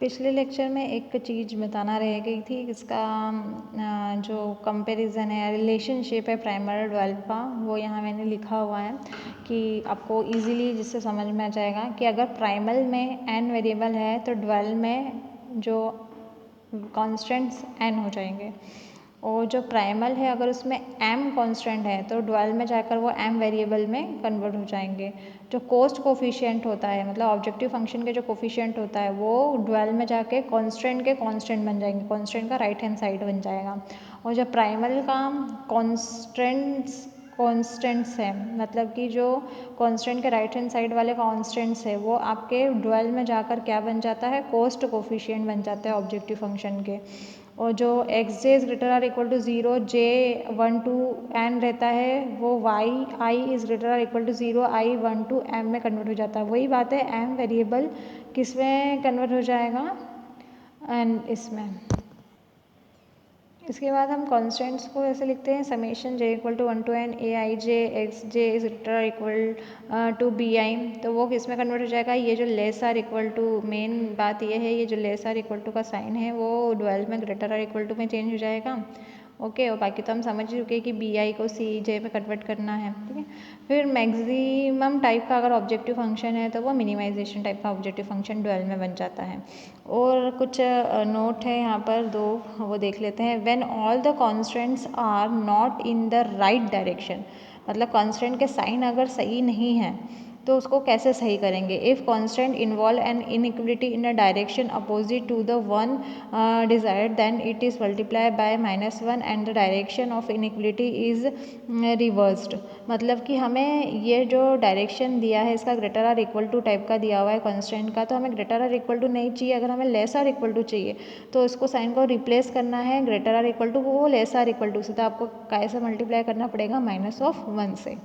पिछले लेक्चर में एक चीज़ बताना रह गई थी, इसका जो कंपैरिजन है, रिलेशनशिप है प्राइमल ड्वेल का, वो यहाँ मैंने लिखा हुआ है कि आपको इजीली जिससे समझ में आ जाएगा कि अगर प्राइमल में n वेरिएबल है तो ड्वेल में जो कॉन्स्टेंट्स n हो जाएंगे, और जो प्राइमल है अगर उसमें m कांस्टेंट है तो ड्वेल में जाकर वो m वेरिएबल में कन्वर्ट हो जाएंगे। जो कोस्ट कोफिशिएंट होता है, मतलब ऑब्जेक्टिव फंक्शन के जो कोफिशिएंट होता है, वो ड्वेल में जाके कांस्टेंट के कांस्टेंट बन जाएंगे, कांस्टेंट का राइट हैंड साइड बन जाएगा। और जो प्राइमल का कॉन्स्टेंट्स है, मतलब कि जो कांस्टेंट के राइट हैंड साइड वाले कॉन्स्टेंट्स है, वो आपके ड्वेल में जाकर क्या बन जाता है, कोस्ट कोफिशिएंट बन जाता है ऑब्जेक्टिव फंक्शन के। और जो x j is greater or equal to 0, j 1 to n रहता है, वो y i is greater or equal to 0, i 1 to m में कन्वर्ट हो जाता है। वही बात है, m वेरिएबल किस में कन्वर्ट हो जाएगा, एंड इसमें। इसके बाद हम कॉन्स्टेंट्स को ऐसे लिखते हैं, summation j equal to 1 to n a i j x j is greater or equal to b i, तो वो किस में कन्वर्ट हो जाएगा, ये जो लेस आर इक्वल टू, मेन बात ये है, ये जो लेस आर इक्वल टू का साइन है वो ड्वेल में ग्रेटर आर इक्वल टू में चेंज हो जाएगा। ओके, और बाकी तो हम समझ चुके हैं कि बी आई को सी जे में कन्वर्ट करना है, ठीक है। फिर मैक्सिमम टाइप का अगर ऑब्जेक्टिव फंक्शन है तो वो मिनिमाइजेशन टाइप का ऑब्जेक्टिव फंक्शन ड्वेल में बन जाता है। और कुछ नोट है यहाँ पर दो, वो देख लेते हैं। When all the constants are not in the right direction, मतलब कॉन्स्टेंट के साइन अगर सही नहीं है तो उसको कैसे सही करेंगे। If constant involve an inequality in a direction opposite to the one desired, then it is multiply by -1 and the direction of inequality is reversed. मतलब कि हमें ये जो डायरेक्शन दिया है इसका greater or equal to type का दिया हुआ है कांस्टेंट का, तो हमें ग्रेटर आर इक्वल टू नहीं चाहिए, अगर हमें लेस आर इक्वल टू चाहिए तो इसको साइन को रिप्लेस करना है ग्रेटर आर इक्वल टू वो लेस आर इक्वल टू से, तो आपको कैसे मल्टीप्लाई करना पड़ेगा, -1 से।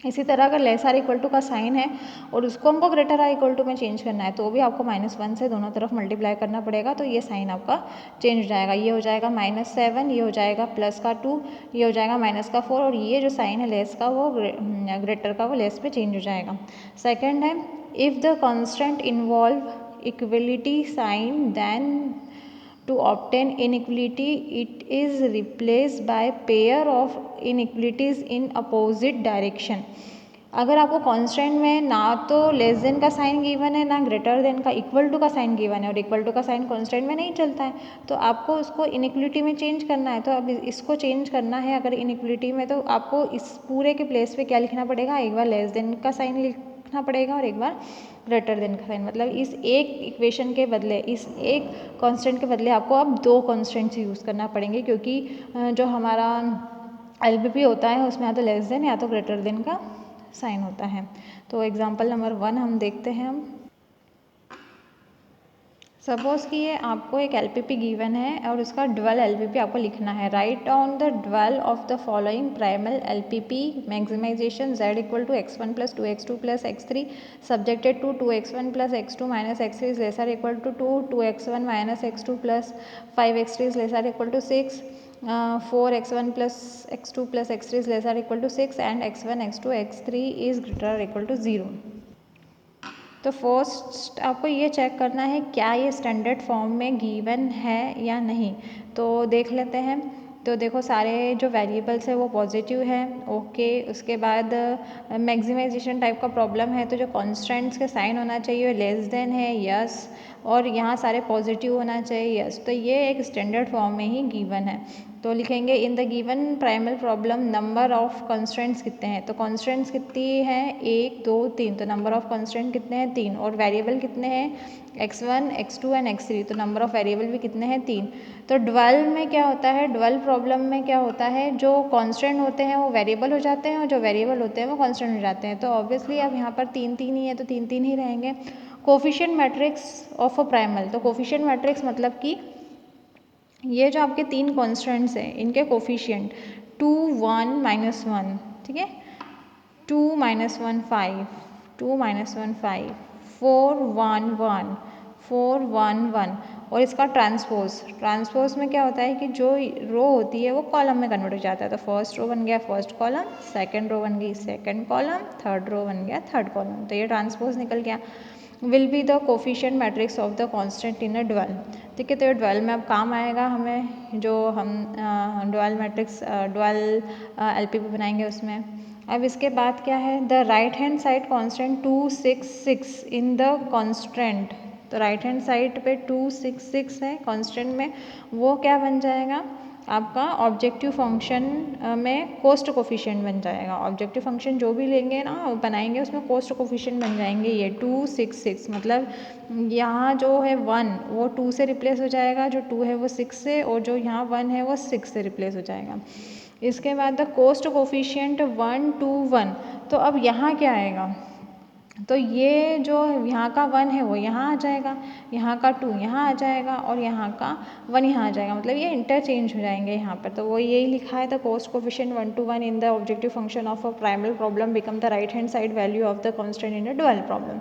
इसी तरह अगर लेस आर इक्वल टू का साइन है और उसको हमको ग्रेटर आर इक्वल टू में चेंज करना है, तो भी आपको -1 से दोनों तरफ मल्टीप्लाई करना पड़ेगा, तो ये साइन आपका चेंज हो जाएगा। ये हो जाएगा -7, ये हो जाएगा +2, ये हो जाएगा -4, और ये जो साइन है लेस का वो ग्रेटर का वो लेस पे चेंज हो जाएगा। सेकेंड है, if the constant involve equality sign, then to obtain inequality it is replaced by pair of inequalities in opposite direction। अगर आपको कांस्टेंट में ना तो लेस देन का साइन गिवन है ना ग्रेटर देन का इक्वल टू का साइन गिवन है, और इक्वल टू का साइन कांस्टेंट में नहीं चलता है, तो आपको उसको इनइक्वलिटी में चेंज करना है। तो अब इसको चेंज करना है अगर इनइक्वलिटी में, तो आपको इस पूरे के प्लेस पे क्या लिखना पड़ेगा, एक बार लेस देन का साइन लिखना पड़ेगा और एक बार ग्रेटर देन का साइन। मतलब इस एक इक्वेशन के बदले, इस एक कांस्टेंट के बदले आपको अब दो कांस्टेंट्स यूज़ करना पड़ेंगे, क्योंकि जो हमारा एलपीपी होता है उसमें या तो लेस देन या तो ग्रेटर देन का साइन होता है। तो एग्जांपल नंबर 1 हम देखते हैं। हम सपोज कि ये आपको एक एलपीपी गिवन है और उसका ड्वेल एलपीपी आपको लिखना है। Write on the dual of the following primal LPP maximization z equal to x1 plus 2x2 plus x3 subjected to 2x1 प्लस x2 minus x3 is lesser equal to 2x1 minus x2 plus 5x3 is lesser equal to 6, 4x1 plus x2 plus x3 is lesser equal to 6 and x1 x2 x3 is greater equal to 0। तो first आपको ये check करना है क्या ये standard form में given है या नहीं। तो देख लेते हैं। तो देखो सारे जो वेरिएबल्स है वो पॉजिटिव है, ओके। उसके बाद मैक्सिमाइजेशन टाइप का प्रॉब्लम है, तो जो कॉन्स्टेंट्स के साइन होना चाहिए लेस देन है, यस, और यहाँ सारे पॉजिटिव होना चाहिए, यस। तो ये एक स्टैंडर्ड फॉर्म में ही गिवन है। तो लिखेंगे in the given primal problem number of constants कितने हैं। तो कॉन्स्टेंट्स कितनी हैं, 1 2 3, तो नंबर ऑफ कॉन्स्टेंट कितने हैं, 3। और वेरिएबल कितने हैं, x1 x2 एंड x3, तो नंबर ऑफ वेरिएबल भी कितने हैं, 3। तो ड्वेल में क्या होता है, ड्वेल प्रॉब्लम में क्या होता है, जो कॉन्स्टेंट होते हैं वो वेरिएबल हो जाते हैं और जो वेरिएबल होते हैं वो कॉन्स्टेंट हो जाते हैं। तो ऑब्वियसली अब यहाँ पर 3 3 ही है तो 3 3 ही रहेंगे। Coefficient matrix of a primal, तो कोफिशिएंट मैट्रिक्स मतलब कि ये जो आपके 3 कॉन्स्टेंट्स हैं इनके कोफिशिएंट 2 1 -1, ठीक है, 2 -1 5, 2 -1 5, 4 1 1, 4 1 1, और इसका ट्रांसपोज में क्या होता है कि जो रो होती है वो कॉलम में कन्वर्ट हो जाता है। तो फर्स्ट रो बन गया फर्स्ट कॉलम, सेकंड रो बन गई सेकंड कॉलम, थर्ड रो बन गया थर्ड कॉलम, तो ये ट्रांसपोज निकल गया। Will be the coefficient matrix of the constant in a dual. ठीक है, तो ये ड्यूअल में अब काम आएगा हमें, जो हम ड्यूअल मैट्रिक्स ड्यूअल एलपीपी बनाएंगे उसमें। अब इसके बाद क्या है, the right hand side constant 266 in the constant. तो राइट हैंड साइड पे 266 है कांस्टेंट में, वो क्या बन जाएगा आपका ऑब्जेक्टिव फंक्शन में कोस्ट कोफिशिएंट बन जाएगा। ऑब्जेक्टिव फंक्शन जो भी लेंगे ना बनाएंगे उसमें कोस्ट कोफिशिएंट बन जाएंगे ये 266, मतलब यहाँ जो है 1 वो 2 से रिप्लेस हो जाएगा, जो 2 है वो 6 से, और जो यहाँ 1 है वो 6 से रिप्लेस हो जाएगा। इसके बाद द कोस्ट कोफिशिएंट 1 2 1, तो अब यहाँ क्या आएगा, तो ये जो यहाँ का 1 है वो यहाँ आ जाएगा, यहाँ का 2 यहाँ आ जाएगा, और यहाँ का 1 यहाँ आ जाएगा, मतलब ये इंटरचेंज हो जाएंगे यहाँ पर। तो वो यही लिखा है, the cost coefficient 1 to 1 in the objective function of a primal problem become the right hand side value of the constant in a dual problem.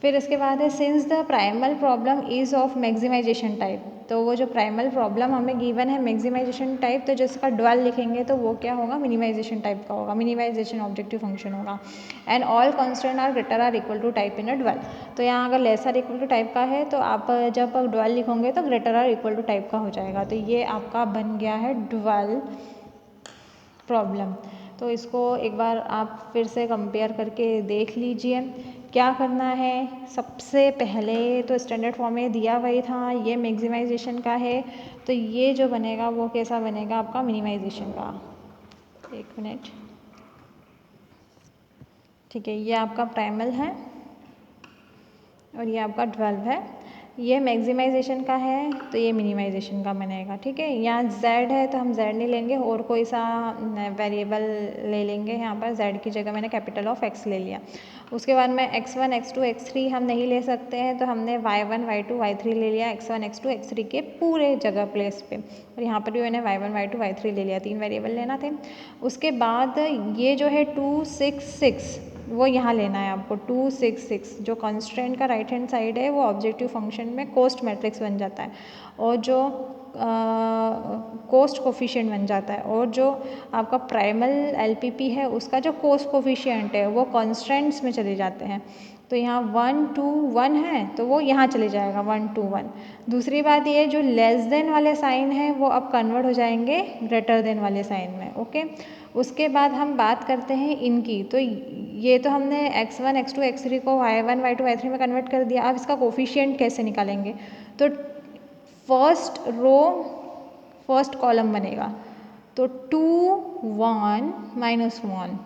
फिर इसके बाद है since the primal problem is of maximization type. तो वो जो primal problem हमें given है maximization type, तो जिसका ड्यूअल लिखेंगे तो वो क्या होगा, मिनिमाइजेशन टाइप का होगा, मिनिमाइजेशन ऑब्जेक्टिव फंक्शन होगा। And all constant are greater or equal to type in a dual. तो यहाँ अगर less or equal to type का है तो आप जब ड्यूअल लिखोगे तो greater or equal to type का हो जाएगा। तो ये आपका बन गया है ड्यूअल प्रॉब्लम। तो इसको एक बार आप फिर से कंपेयर करके देख लीजिए। क्या करना है, सबसे पहले तो स्टैंडर्ड फॉर्म में दिया वही था, ये मैक्सिमाइजेशन का है, तो ये जो बनेगा वो कैसा बनेगा आपका मिनिमाइजेशन का। एक मिनट, ठीक है, ये आपका प्राइमल है और ये आपका 12 है। ये मैक्सिमाइजेशन का है तो ये मिनिमाइजेशन का बनेगा। ठीक है, यहाँ z है तो हम z नहीं लेंगे और कोई सा वेरिएबल ले लेंगे। यहाँ पर z की जगह मैंने कैपिटल ऑफ x ले लिया। उसके बाद में x1 x2 x3 हम नहीं ले सकते हैं, तो हमने y1 y2 y3 ले लिया x1 x2 x3 के पूरे जगह प्लेस पे, और यहाँ पर भी मैंने y1 y2 y3 ले लिया, 3 वेरिएबल लेना थे। उसके बाद ये जो है 266 वो यहाँ लेना है आपको। 266 जो कांस्टेंट का राइट हैंड साइड है वो ऑब्जेक्टिव फंक्शन में कोस्ट मैट्रिक्स बन जाता है, और जो कोस्ट कोफिशिएंट बन जाता है, और जो आपका प्राइमल एलपीपी है उसका जो कोस्ट कोफिशिएंट है वो कांस्टेंट्स में चले जाते हैं। तो यहाँ 1 2 1 है तो वो यहाँ चले जाएगा 1 2 1। दूसरी बात ये जो लेस देन वाले साइन है वो अब कन्वर्ट हो जाएंगे ग्रेटर देन वाले साइन में। ओके, उसके बाद हम बात करते हैं इनकी। तो ये तो हमने x1 x2 x3 को y1 y2 y3 में कन्वर्ट कर दिया। अब इसका कोफिशिएंट कैसे निकालेंगे, तो फर्स्ट रो फर्स्ट कॉलम बनेगा, तो 2 1 -1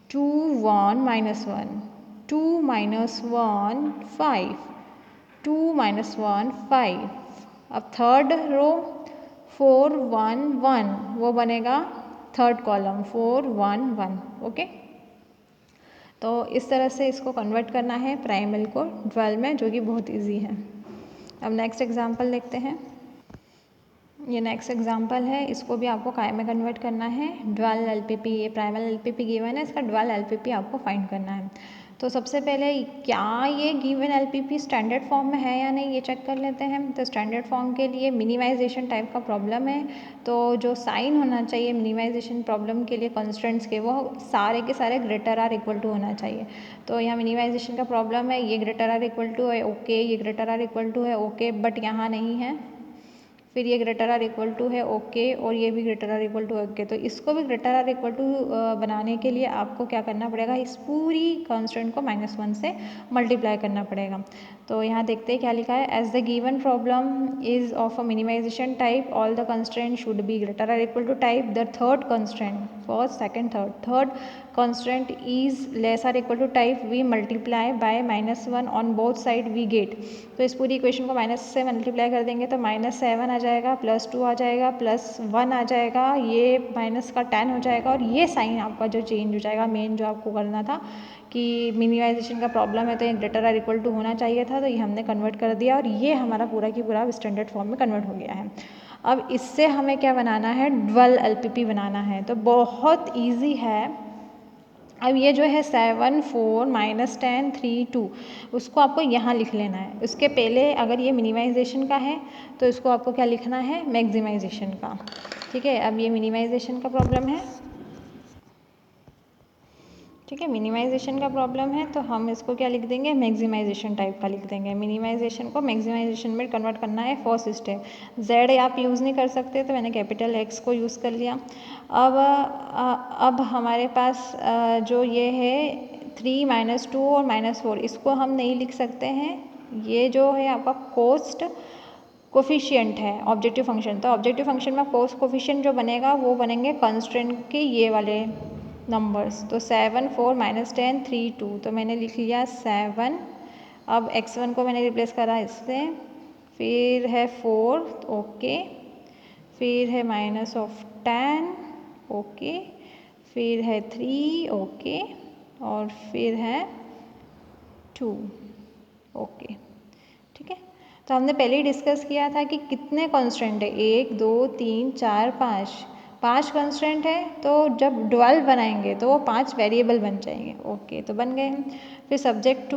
2 1 -1 2 -1 5 2 -1 5। अब थर्ड रो 4 1 1 वो बनेगा थर्ड कॉलम 4 1 1। ओके, तो इस तरह से इसको कन्वर्ट करना है प्राइमल को ड्यूअल में, जो कि बहुत इजी है। अब नेक्स्ट एग्जांपल देखते हैं। ये नेक्स्ट एग्जांपल है, इसको भी आपको काय में कन्वर्ट करना है, ड्यूअल एलपीपी। ये प्राइमल एलपीपी गिवन है, इसका ड्यूअल एलपीपी आपको फाइंड करना है। तो सबसे पहले क्या ये गिवन एलपीपी स्टैंडर्ड फॉर्म में है या नहीं ये चेक कर लेते हैं। तो स्टैंडर्ड फॉर्म के लिए मिनिमाइजेशन टाइप का प्रॉब्लम है, तो जो साइन होना चाहिए मिनिमाइजेशन प्रॉब्लम के लिए कॉन्स्टेंट्स के, वो सारे के सारे ग्रेटर आर इक्वल टू होना चाहिए। तो यहाँ मिनिमाइजेशन का प्रॉब्लम है, ये ग्रेटर आर इक्वल टू है ओके, ये ग्रेटर आर इक्वल टू है ओके, बट यहाँ नहीं है। फिर ये ग्रेटर आर इक्वल टू है ओके, और ये भी greater or equal to okay. तो इसको भी ग्रेटर आर इक्वल टू बनाने के लिए आपको क्या करना पड़ेगा, इस पूरी कांस्टेंट को -1 से मल्टीप्लाई करना पड़ेगा। तो यहाँ देखते हैं क्या लिखा है, as the given problem is of a minimization type all the constant should be greater or equal to type the third constant first second third constant is less or equal to type we multiply by -1 on both side we get। तो इस पूरी equation को minus से multiply कर देंगे तो -7 आ जाएगा, +2 आ जाएगा, +1 आ जाएगा, ये माइनस का 10 हो जाएगा, और ये साइन आपका जो चेंज हो जाएगा। मेन जो आपको करना था कि मिनिमाइजेशन का प्रॉब्लम है तो ये ग्रेटर आर इक्वल टू होना चाहिए था, तो ये हमने कन्वर्ट कर दिया, और ये हमारा पूरा की पूरा स्टैंडर्ड फॉर्म में कन्वर्ट हो गया है। अब इससे हमें क्या बनाना है, ड्यूअल एलपीपी बनाना है। तो बहुत ईजी है। अब ये जो है 7 4 -10 3 2 उसको आपको यहाँ लिख लेना है। उसके पहले अगर ये मिनिमाइजेशन का है तो इसको आपको क्या लिखना है, मैक्सिमाइजेशन का। ठीक है, अब ये मिनिमाइजेशन का प्रॉब्लम है। ठीक है। मिनिमाइजेशन का प्रॉब्लम है तो हम इसको क्या लिख देंगे, मैक्सिमाइजेशन टाइप का लिख देंगे। मिनिमाइजेशन को मैक्सिमाइजेशन में कन्वर्ट करना है फर्स्ट स्टेप। जेड आप यूज़ नहीं कर सकते तो मैंने कैपिटल एक्स को यूज़ कर लिया। अब हमारे पास जो ये है 3 - 2 और -4, इसको हम नहीं लिख सकते हैं। ये जो है आपका कॉस्ट कोफिशिएंट है ऑब्जेक्टिव फंक्शन। तो ऑब्जेक्टिव फंक्शन में कॉस्ट कोफिशिएंट जो बनेगा वो बनेंगे कंस्ट्रेंट के ये वाले नंबर्स। तो 7 4 -10 3 2, तो मैंने लिख लिया 7। अब x1 को मैंने रिप्लेस करा इससे, फिर है 4, ओके, फिर है -10, ओके, फिर है 3, ओके, और फिर है 2, ओके। ठीक है। तो हमने पहले ही डिस्कस किया था कि कितने कॉन्स्टेंट है, 1 2 3 4 5 कॉन्स्टेंट है। तो जब 12 बनाएंगे तो वो 5 वेरिएबल बन जाएंगे। ओके, तो बन गए हम। फिर सब्जेक्ट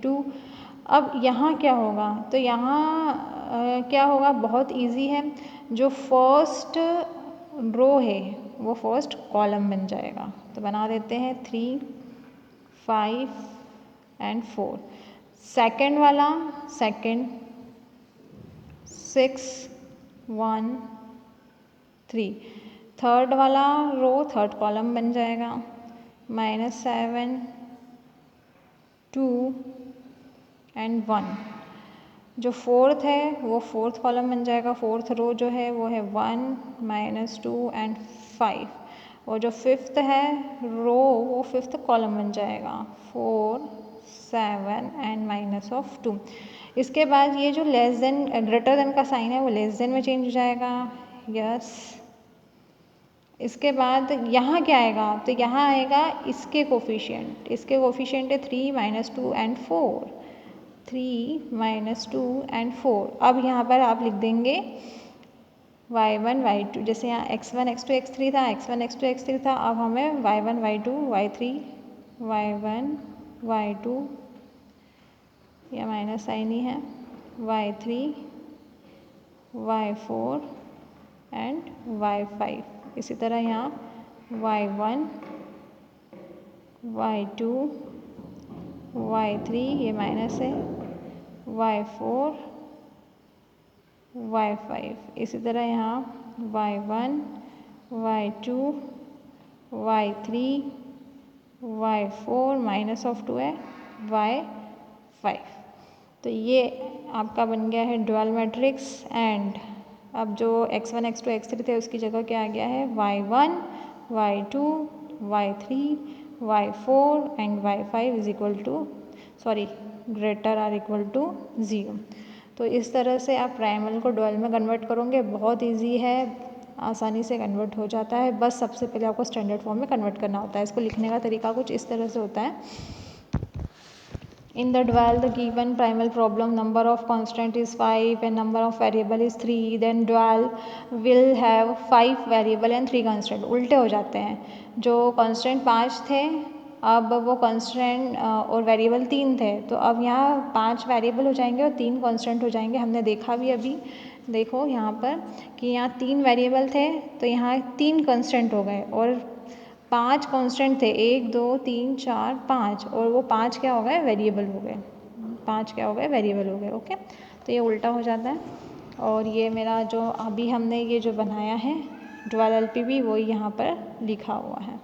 टू। अब यहाँ क्या होगा, तो यहाँ क्या होगा, बहुत इजी है। जो फर्स्ट रो है वो फर्स्ट कॉलम बन जाएगा। तो बना देते हैं 3 5 एंड 4। सेकेंड वाला सेकेंड, 6 1 3। थर्ड वाला रो थर्ड कॉलम बन जाएगा, -7 2 एंड 1। जो फोर्थ है वो फोर्थ कॉलम बन जाएगा। फोर्थ रो जो है वो है 1 -2 एंड 5। और जो फिफ्थ है रो वो फिफ्थ कॉलम बन जाएगा, 4 7 एंड -2। इसके बाद ये जो लेस देन ग्रेटर देन का साइन है वो लेस देन में चेंज हो जाएगा, यस। इसके बाद यहाँ क्या आएगा, तो यहाँ आएगा इसके कोफिशिएंट है 3 -2 एंड 4, 3 -2 एंड 4। अब यहाँ पर आप लिख देंगे y1 y2, जैसे यहाँ x1 x2 x3 था, x1 x2 x3 था। अब हमें y1 y2 y3 y1 y2, या माइनस साइन ही है, y3 y4 एंड y5। इसी तरह यहाँ y1 y2 y3, ये माइनस है, y4 y5। इसी तरह यहाँ y1 y2 y3 y4 -2 है y5। तो ये आपका बन गया है ड्यूअल मैट्रिक्स। एंड अब जो x1 x2 x3 थे उसकी जगह क्या आ गया है, y1 y2 y3 y4 and y5 is equal to greater or equal to 0। तो इस तरह से आप प्राइमल को ड्यूअल में कन्वर्ट करोगे। बहुत इजी है, आसानी से कन्वर्ट हो जाता है। बस सबसे पहले आपको स्टैंडर्ड फॉर्म में कन्वर्ट करना होता है। इसको लिखने का तरीका कुछ इस तरह से होता है। In the dual, the given primal problem number of constant is 5 and number of variable is 3. Then dual will have 5 variable and 3 constant. उल्टे हो जाते हैं। जो constant 5 थे अब वो constant और variable 3 थे, तो अब यहाँ 5 variable हो जाएंगे और 3 constant हो जाएंगे। हमने देखा भी अभी, देखो यहाँ पर कि यहाँ 3 variable थे तो यहाँ 3 constant हो गए और 5 कांस्टेंट थे, 1 2 3 4 5, और वो 5 क्या हो गए, वेरिएबल हो गए। 5 क्या हो गए, वेरिएबल हो गए। ओके, तो ये उल्टा हो जाता है। और ये मेरा जो अभी हमने ये जो बनाया है ड्यूअल एलपीबी वो यहाँ पर लिखा हुआ है।